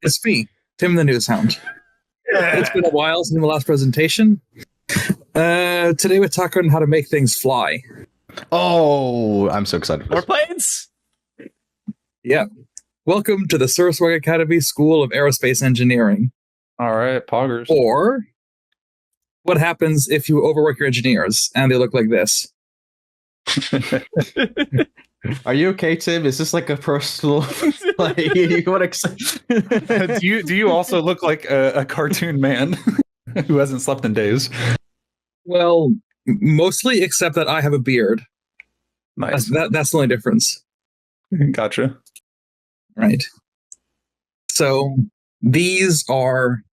It's me, Tim the News Hound. It's been a while since the last presentation. Today we're talking how to make things fly. Oh, I'm so excited. More planes? Yeah. Welcome to the Surswag Academy School of Aerospace Engineering. All right, poggers. Or what happens if you overwork your engineers and they look like this? Are you okay, Tim? Is this like a personal? Like, you want to? do you also look like a cartoon man who hasn't slept in days? Well, mostly, except that I have a beard. Nice. That's the only difference. Gotcha. Right. So these are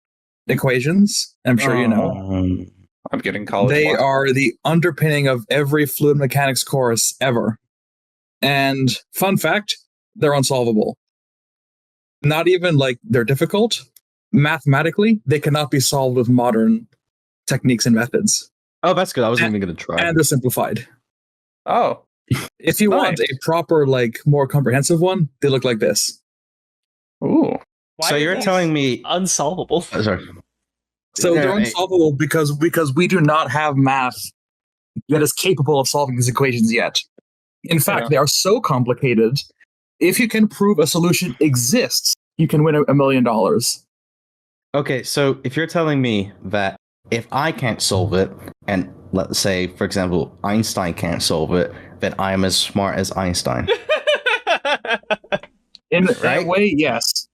equations. I'm sure you know. I'm getting college. They are the underpinning of every fluid mechanics course ever. And fun fact, they're unsolvable. Not even like they're difficult. Mathematically, they cannot be solved with modern techniques and methods. Oh, that's good. I wasn't even going to try. And they're simplified. Oh. If you want a proper, like, more comprehensive one, they look like this. Ooh. So you're telling me unsolvable? Oh, sorry. So they're unsolvable because we do not have math that is capable of solving these equations yet. In fact, they are so complicated. If you can prove a solution exists, you can win $1 million. Okay, so if you're telling me that if I can't solve it, and let's say, for example, Einstein can't solve it, then I am as smart as Einstein. In that way, yes.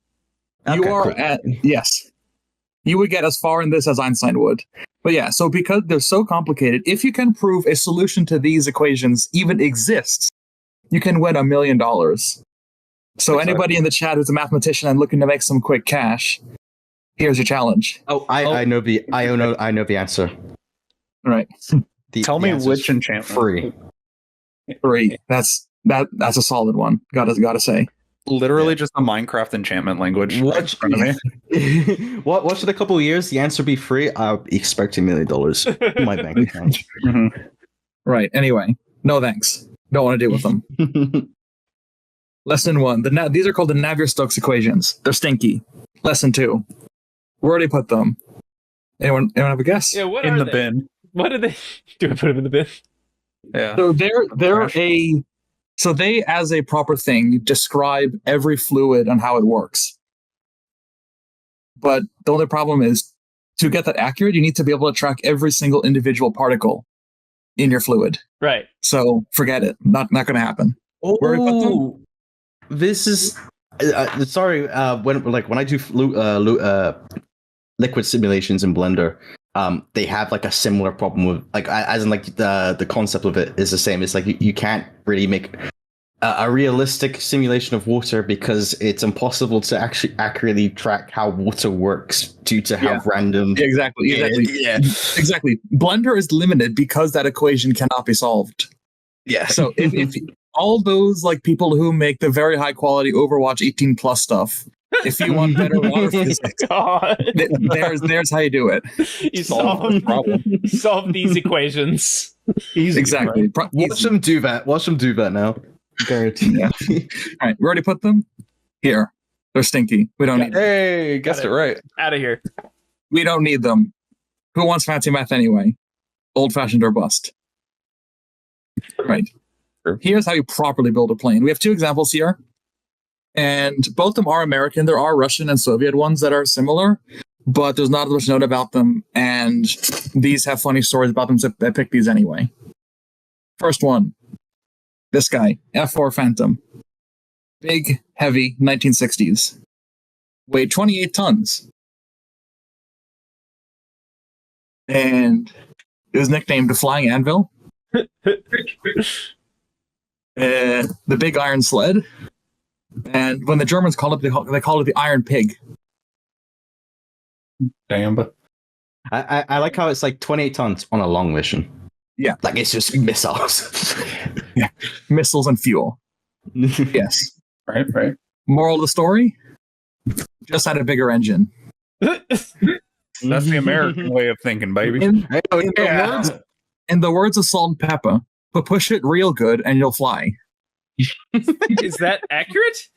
Okay, You are cool. yes. You would get as far in this as Einstein would. But yeah, so because they're so complicated, if you can prove a solution to these equations even exists, you can win $1 million. So anybody in the chat who's a mathematician and looking to make some quick cash, here's your challenge. I know the answer. All right. Tell me which enchantment. Free. That's a solid one. Gotta say. Literally just a Minecraft enchantment language. Watch in front of me. Watch in a couple of years, the answer be free. I'll expect $1 million in my bank account. Right. Anyway, no thanks. Don't want to deal with them. Lesson 1. These are called the Navier-Stokes equations. They're stinky. Lesson 2. Where do they put them? Anyone have a guess? Yeah, what in are the they? bin. What are they? Do I put them in the bin? Yeah. So they, as a proper thing, describe every fluid and how it works. But the only problem is, to get that accurate, you need to be able to track every single individual particle in your fluid. Right. So forget it. Not going to happen. Oh, this is sorry. When I do liquid simulations in Blender, they have like a similar problem with as in the concept of it is the same. It's like you can't really make a realistic simulation of water because it's impossible to actually accurately track how water works due to how random. Exactly. Blender is limited because that equation cannot be solved. Yeah. So if all those like people who make the very high quality Overwatch 18 plus stuff, if you want better water physics, there's how you do it. You solve these equations. Easy, exactly. Right? Watch them do that now. Guaranteed. Yeah. All right, we already put them here. They're stinky. We don't need them. Hey, guessed it right. Out of here. We don't need them. Who wants fancy math anyway? Old fashioned or bust. Right. Sure. Here's how you properly build a plane. We have 2 examples here. And both of them are American. There are Russian and Soviet ones that are similar, but there's not as much known about them. And these have funny stories about them, so I picked these anyway. First one. This guy, F4 Phantom. Big, heavy, 1960s. Weighed 28 tons. And it was nicknamed the Flying Anvil. The Big Iron Sled. And when the Germans called it, they called it the Iron Pig. Damn. I like how it's like 28 tons on a long mission. Yeah. Like it's just missiles. Yeah. Missiles and fuel. Yes. Right. Moral of the story? Just had a bigger engine. That's the American way of thinking, baby. In the words of Salt and Pepper, but push it real good and you'll fly. Is that accurate?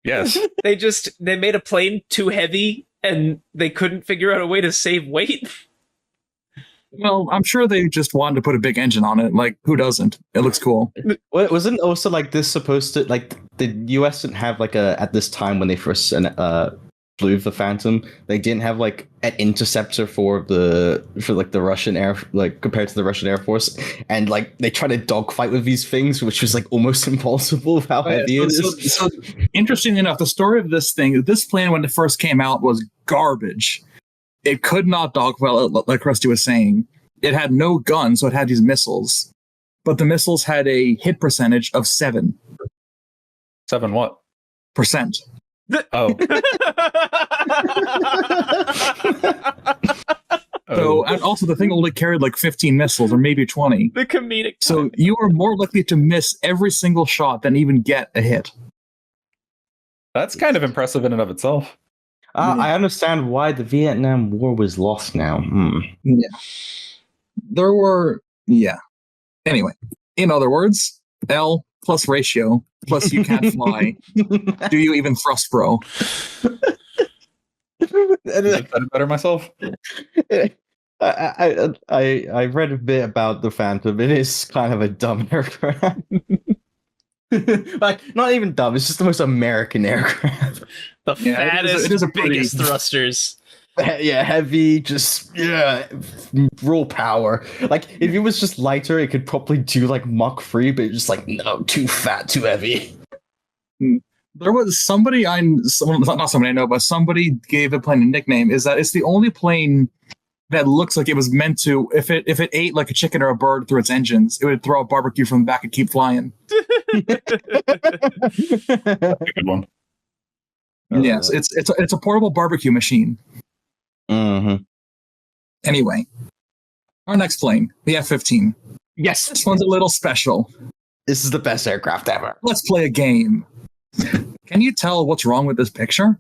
Yes. They made a plane too heavy and they couldn't figure out a way to save weight. Well, I'm sure they just wanted to put a big engine on it. Like, who doesn't? It looks cool. Well, wasn't also like this supposed to like the US didn't have like a at this time when they first flew the Phantom, they didn't have like an interceptor for the Russian air, like compared to the Russian Air Force, and like they tried to dogfight with these things, which was like almost impossible with how heavy it is. So, interestingly enough, the story of this plane when it first came out was garbage. It could not dogfight, like Rusty was saying. It had no gun, so it had these missiles, but the missiles had a hit percentage of 7%. 7 what? So, Oh. and also the thing only carried like 15 missiles or maybe 20. The comedic. So you are more likely to miss every single shot than even get a hit. That's kind of impressive in and of itself. I understand why the Vietnam War was lost now. Yeah. There were, Anyway, in other words, L plus ratio plus you can't fly. Do you even thrust, bro? I better myself. I read a bit about the Phantom. It is kind of a dumb aircraft. Like, not even dumb. It's just the most American aircraft. The fattest, it is a biggest thrusters. Yeah, heavy, just raw power. Like, if it was just lighter, it could probably do like Mach 3, but it's just like, no, too fat, too heavy. There was somebody not somebody I know, but somebody gave the plane a nickname. Is that it's the only plane that looks like it was meant to. If it ate like a chicken or a bird through its engines, it would throw a barbecue from the back and keep flying. That's a good one. Yes, it's a portable barbecue machine. Mm-hmm. Anyway, our next plane, the F-15. Yes, This one's a little special. This is the best aircraft ever. Let's play a game. Can you tell what's wrong with this picture?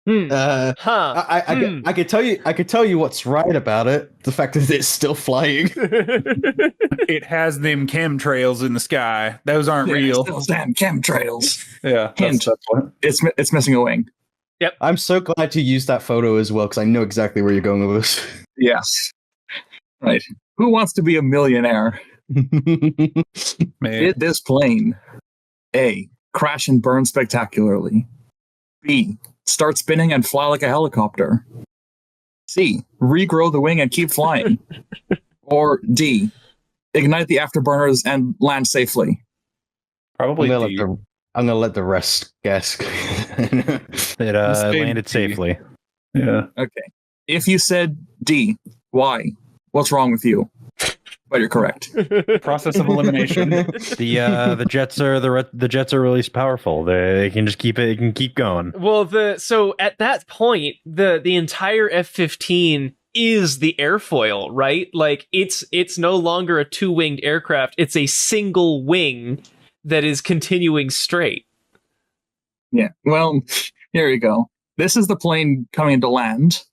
I could tell you. I could tell you what's right about it. The fact that it's still flying. It has them chemtrails in the sky. Those aren't real. Those damn chemtrails. Yeah. Hint. That's what. It's missing a wing. I'm so glad to use that photo as well because I know exactly where you're going with this. Yes. Right. Who wants to be a millionaire? Man. Did this plane A, crash and burn spectacularly? B, start spinning and fly like a helicopter? C, regrow the wing and keep flying? Or D, ignite the afterburners and land safely? Probably D. I'm gonna let the rest guess. It landed safely. Yeah. Okay. If you said D, why? What's wrong with you? But you're correct. Process of elimination. The jets are really powerful. They can just keep it. It can keep going. Well, so at that point, the entire F-15 is the airfoil, right? Like it's no longer a two-winged aircraft. It's a single wing that is continuing straight. Yeah. Well, here you go. This is the plane coming to land.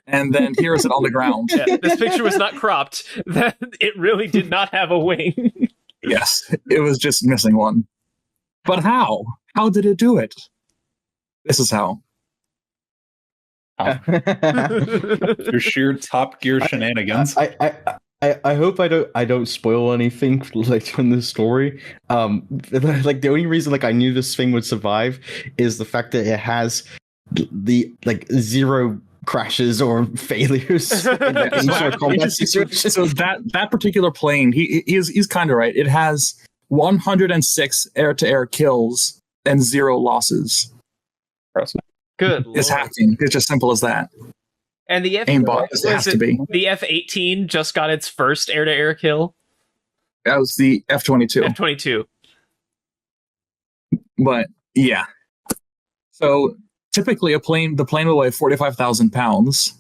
And then here is it on the ground. Yeah, this picture was not cropped. That it really did not have a wing. Yes, it was just missing one. But how? How did it do it? This is how. Your sheer Top Gear shenanigans. I hope I don't spoil anything like in the story. Like the only reason like I knew this thing would survive is the fact that it has the like 0 crashes or failures in the combat situation. So that particular plane, he's kind of right. It has 106 air-to-air kills and 0 losses. Good. It's hacking. It's just simple as that. And the aimbot has to be. The F-18 just got its first air-to-air kill. That was the F-22. F-22. But yeah. So typically the plane will weigh 45,000 pounds,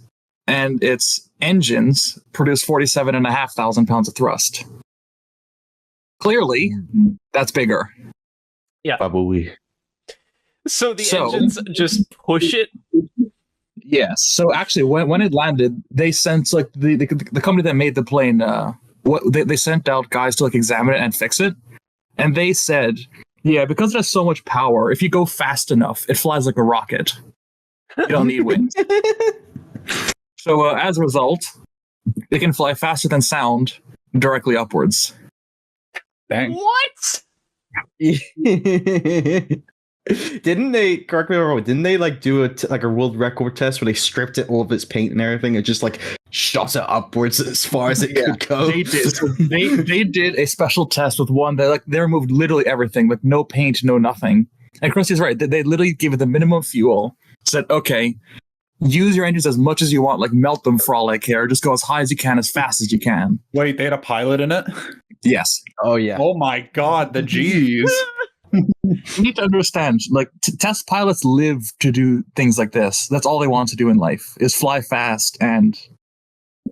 and its engines produce 47,500 pounds of thrust. Clearly, that's bigger. Yeah. Probably. So the engines just push it. Yes. So actually, when it landed, they sent like the company that made the plane. They sent out guys to like examine it and fix it, and they said Yeah, because it has so much power, if you go fast enough, it flies like a rocket. You don't need wings. So as a result, it can fly faster than sound directly upwards. Dang. What? Didn't they, correct me if I'm wrong, didn't they like do like a world record test where they stripped it all of its paint and everything and just like shot it upwards as far as it could go? They did. So they did a special test with one that they removed literally everything with no paint, no nothing. And Krusty's right. They literally gave it the minimum fuel. Said, okay, use your engines as much as you want, like melt them for all I care. Just go as high as you can, as fast as you can. Wait, they had a pilot in it? Yes. Oh yeah. Oh my god, the G's. You need to understand, like test pilots live to do things like this. That's all they want to do in life is fly fast and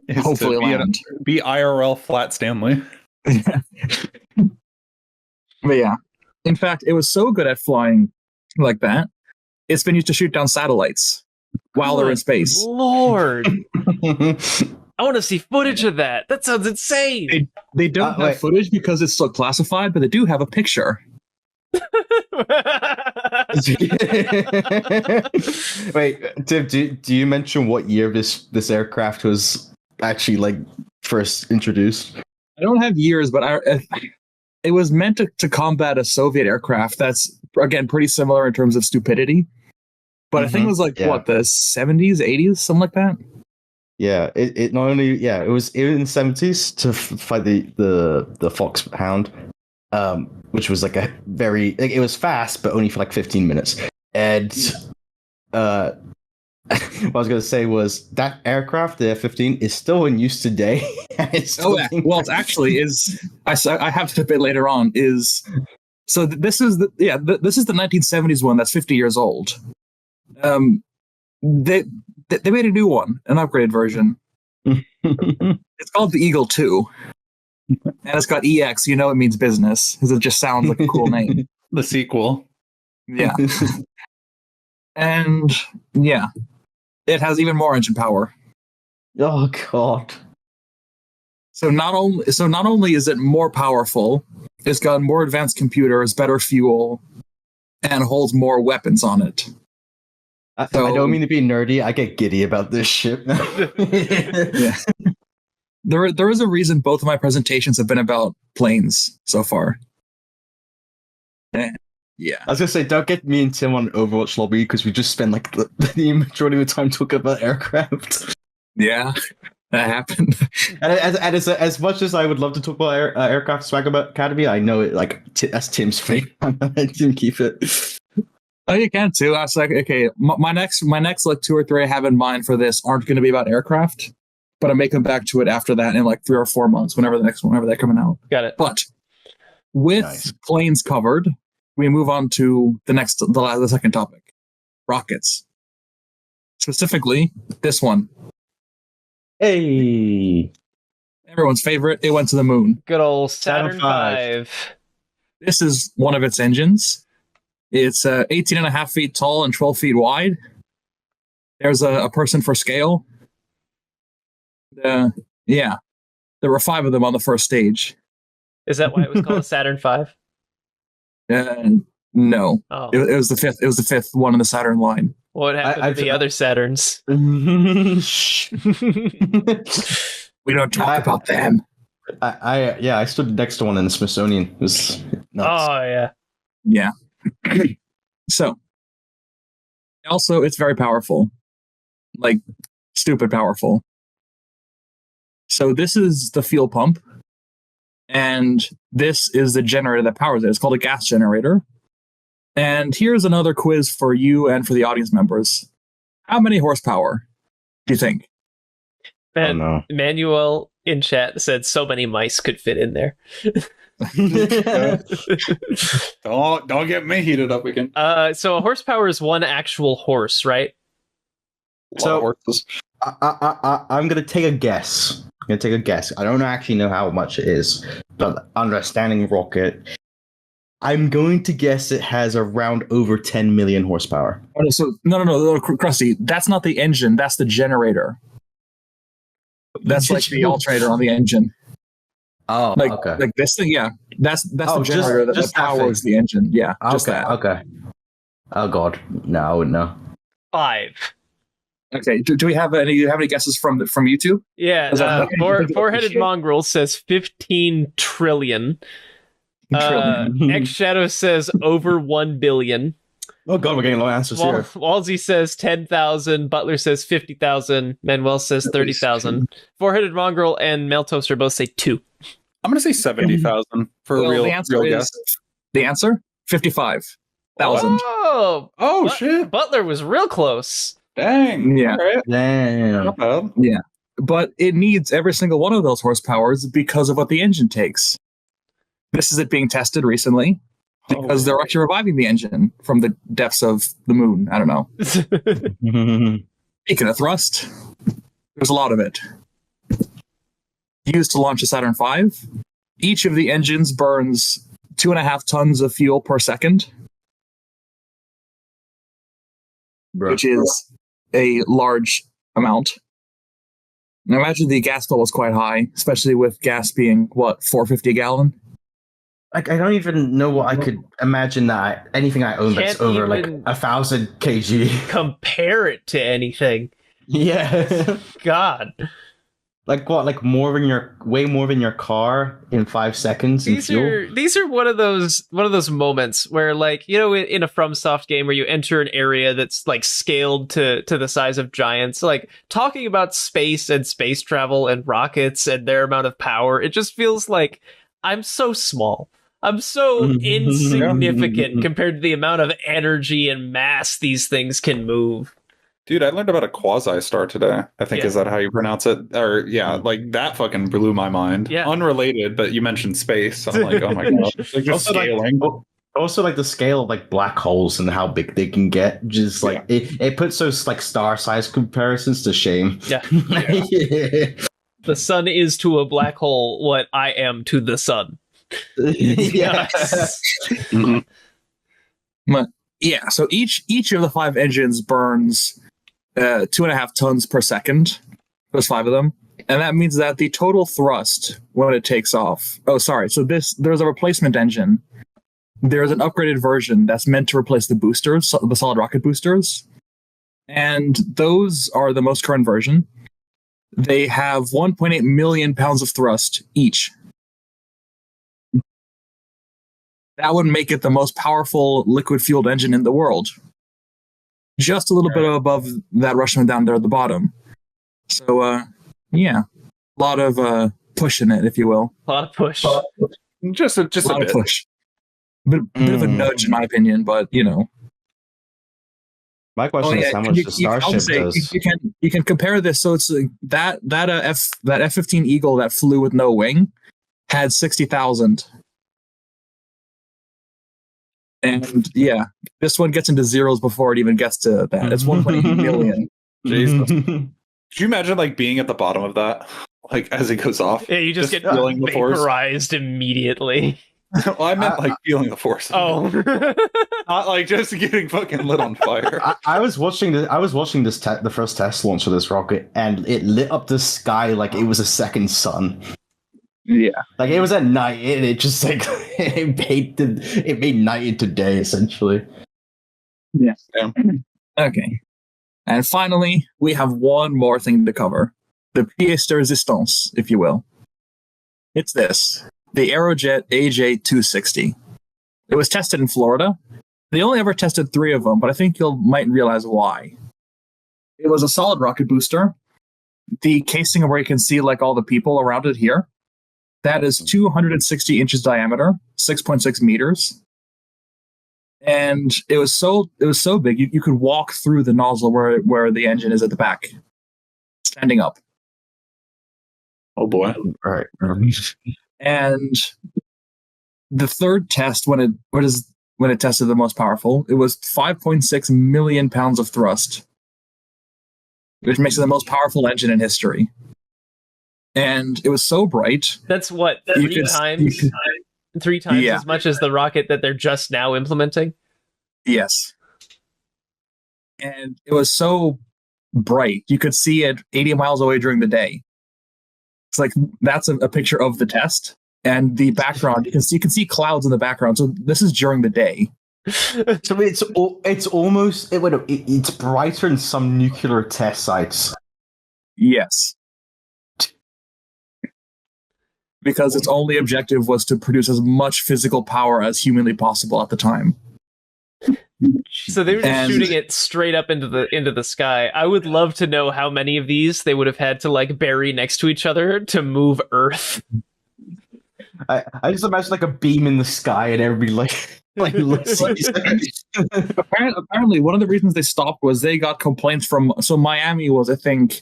Is hopefully to land. Be IRL Flat Stanley. But yeah, in fact, it was so good at flying like that, it's been used to shoot down satellites while they're in Good space. Lord. I want to see footage of that. That sounds insane. They don't have wait. footage because it's still classified, but they do have a picture. Wait, Tim, do you mention what year this aircraft was actually like first introduced? I don't have years, but it was meant to combat a Soviet aircraft that's, again, pretty similar in terms of stupidity. But I think it was like, Yeah. what, the 70s, 80s, something like that? Yeah, it not only it was in the 70s to fight the Foxhound, which was like a very it was fast but only for like 15 minutes. And what I was gonna say was that aircraft, the F-15, is still in use today. It's still Yeah. being- Well, it actually is. I have to bit later on. This is the 1970s one that's 50 years old. They made a new one, an upgraded version. It's called the Eagle 2. And it's got EX, it means business, because it just sounds like a cool name. The sequel. Yeah. And yeah, it has even more engine power. Oh god. So not only is it more powerful, it's got more advanced computers, better fuel, and holds more weapons on it. I don't mean to be nerdy. I get giddy about this shit. Yeah. There is a reason both of my presentations have been about planes so far. Yeah. I was gonna say, don't get me and Tim on Overwatch lobby because we just spend like the majority of the time talking about aircraft. Yeah, that happened. And as much as I would love to talk about aircraft Swag Academy, I know it like that's Tim's thing. I'm gonna let Tim keep it. Oh, you can too. I was like, okay, my next like 2 or 3 I have in mind for this aren't going to be about aircraft, but I may come back to it after that in like 3 or 4 months, whenever they're coming out. Got it. But with Nice. planes covered, we move on to the second topic, rockets. Specifically, this one, Hey. everyone's favorite. It went to the moon. Good old Saturn Saturn V. V. This is one of its engines. It's 18 and a half feet tall and 12 feet wide. There's a person for scale. Yeah, there were 5 of them on the first stage. Is that why it was called a Saturn V? No, Oh, it was the fifth. It was the 5th one in the Saturn line. what happened I've- to the other Saturns? Shh. We don't talk I- about them. I stood next to one in the Smithsonian. It was nuts. Oh yeah. Yeah. So, also, it's very powerful, like stupid powerful. So this is the fuel pump, and this is the generator that powers it. It's called a gas generator. And here's another quiz for you and for the audience members. How many horsepower do you think? Oh, no. Manuel in chat said so many mice could fit in there. Don't get me heated up again. So a horsepower is one actual horse, right? So- Horses. I'm gonna take a guess. I don't actually know how much it is, but understanding rocket, I'm going to guess it has around over 10 million horsepower. Oh, no, so no, Krusty, that's not the engine. That's the generator. That's like the alternator on the engine. Oh, Like okay. like this thing, yeah. That's Oh, the just- generator that just that powers thing. the engine. Yeah, just Okay, that. okay. Oh god, no, I wouldn't know. 5. Okay. Do we have any guesses from YouTube? Yeah, Is that- four-headed mongrel says 15 trillion. Trillion. X Shadow says over 1 billion. Oh god, we're getting low answers here. Walsey says 10,000. Butler says 50,000. Manuel says 30,000. Four-headed mongrel and Mel Toaster both say 2. I'm gonna say 70,000 for Well, a real the answer real is guess. the answer 55,000. Oh, Oh shit! Butler was real close. Dang. Yeah. All right. Damn. Not bad. But it needs every single one of those horsepowers because of what the engine takes. This is it being tested recently because they're actually reviving the engine from the depths of the moon. I don't know. Speaking of thrust, there's a lot of it. Used to launch a Saturn V, each of the engines burns 2.5 tons of fuel per second, which is a large amount. And I imagine the gas bill was quite high, especially with gas being, what, $4.50 a gallon? Like, I don't even know what I could imagine that anything I own that's Can't over like even- 1,000 kg. Compare it to anything. Yeah. God. Like what? Like way more than your car in 5 seconds in fuel? These are one of those moments where, like, you know, in a FromSoft game where you enter an area that's like scaled to the size of giants, like talking about space and space travel and rockets and their amount of power, it just feels like I'm so small. I'm so insignificant compared to the amount of energy and mass these things can move. Dude, I learned about a quasi-star today. I think Yeah. is that how you pronounce it? Or yeah, like that fucking blew my mind. Yeah. Unrelated, but you mentioned space. So I'm like, oh my god. Like just Also, like, scaling. Also, like the scale of like black holes and how big they can get, just like it puts those like star-sized comparisons to shame. Yeah. Yeah. The sun is to a black hole what I am to the sun. Yes. Yeah, so each of the 5 engines burns 2.5 tons per second. There's 5 of them. And that means that the total thrust when it takes off. Oh, sorry. So there's a replacement engine. There's an upgraded version that's meant to replace the boosters, the solid rocket boosters. And those are the most current version. They have 1.8 million pounds of thrust each. That would make it the most powerful liquid-fueled engine in the world. Just a little bit above that Russian one down there at the bottom. So, yeah. A lot of push in it, if you will. A lot of push. Just a lot bit. of push. Bit of a nudge, in my opinion, but, you know. My question is how much the Starship does. You can compare this. So it's that F-15 Eagle that flew with no wing had 60,000. And yeah, this one gets into zeros before it even gets to that. It's 1.8 million. Jesus. Could you imagine like being at the bottom of that? Like as it goes off? Yeah, you just get feeling the force. vaporized immediately. Well, I meant like feeling the force. Oh. Not like just getting fucking lit on fire. I was watching this the first test launch of this rocket, and it lit up the sky like it was a second sun. Yeah, like it was at night, and it just like it made night into day essentially. Yeah. Okay. And finally, we have one more thing to cover: the pièce de résistance, if you will. It's this: the Aerojet AJ260. It was tested in Florida. They only ever tested 3 of them, but I think you might realize why. It was a solid rocket booster. The casing of where you can see like all the people around it here. That is 260 inches diameter, 6.6 meters. And it was so big you could walk through the nozzle where the engine is at the back, standing up. Oh boy. All right. And the third test, when it tested the most powerful, it was 5.6 million pounds of thrust, which makes it the most powerful engine in history. And it was so bright. That's what, 3 times as much as the rocket that they're just now implementing? Yes. And it was so bright, you could see it 80 miles away during the day. It's like that's a picture of the test, and the background you can see clouds in the background. So this is during the day. So it's almost it's brighter in some nuclear test sites. Yes. Because its only objective was to produce as much physical power as humanly possible at the time. So they were just shooting it straight up into the sky. I would love to know how many of these they would have had to like bury next to each other to move Earth. I just imagine like a beam in the sky and everybody like looks. Apparently, one of the reasons they stopped was they got complaints from. So Miami was, I think,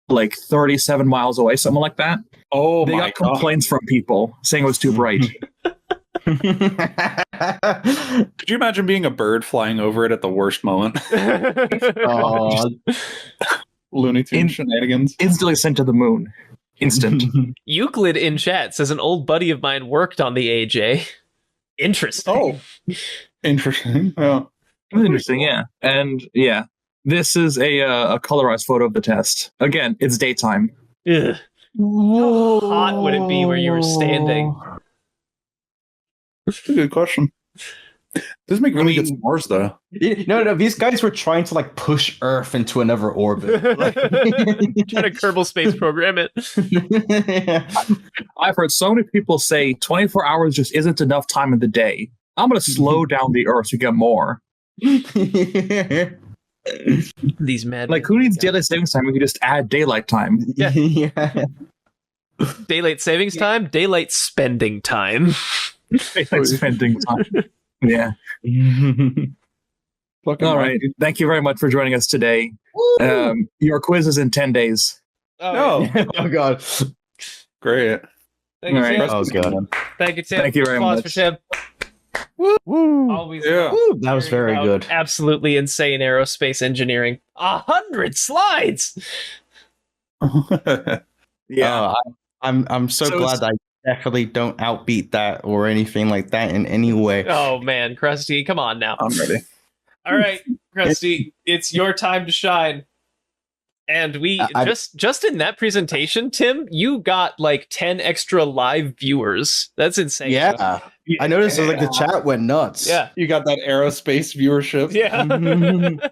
like 37 miles away, something like that. Oh, they got complaints from people saying it was too bright. Could you imagine being a bird flying over it at the worst moment? Looney Tunes shenanigans. Instantly sent to the moon. Instant. Euclid in chat says an old buddy of mine worked on the AJ. Interesting. Oh, interesting. Yeah. Interesting, yeah. And yeah, this is a colorized photo of the test. Again, it's daytime. Ugh. How hot would it be where you were standing? That's a good question. This make really good s'mores, though. No, these guys were trying to like push Earth into another orbit. Trying to Kerbal Space Program it. I've heard so many people say 24 hours just isn't enough time in the day. I'm going to slow down the Earth to get more. These mad. Like, who needs daylight savings time? We could just add daylight time. Yeah. Daylight savings time, daylight spending time. Daylight spending time. Yeah. All right. Thank you very much for joining us today. Your quiz is in 10 days. Oh, oh God. Great. Thank you, Tim. Oh God. Thank you, Tim. Thank you very Applause much. for Tim. Woo! Always Yeah. That was very good. Absolutely insane aerospace engineering. 100 slides. Yeah. I'm so glad I definitely don't outbeat that or anything like that in any way. Oh man, Krusty, come on now. I'm ready. All right, Krusty, it's your time to shine. And we just in that presentation, Tim, you got like 10 extra live viewers. That's insane. Yeah. I noticed like the chat went nuts. Yeah. You got that aerospace viewership. Yeah.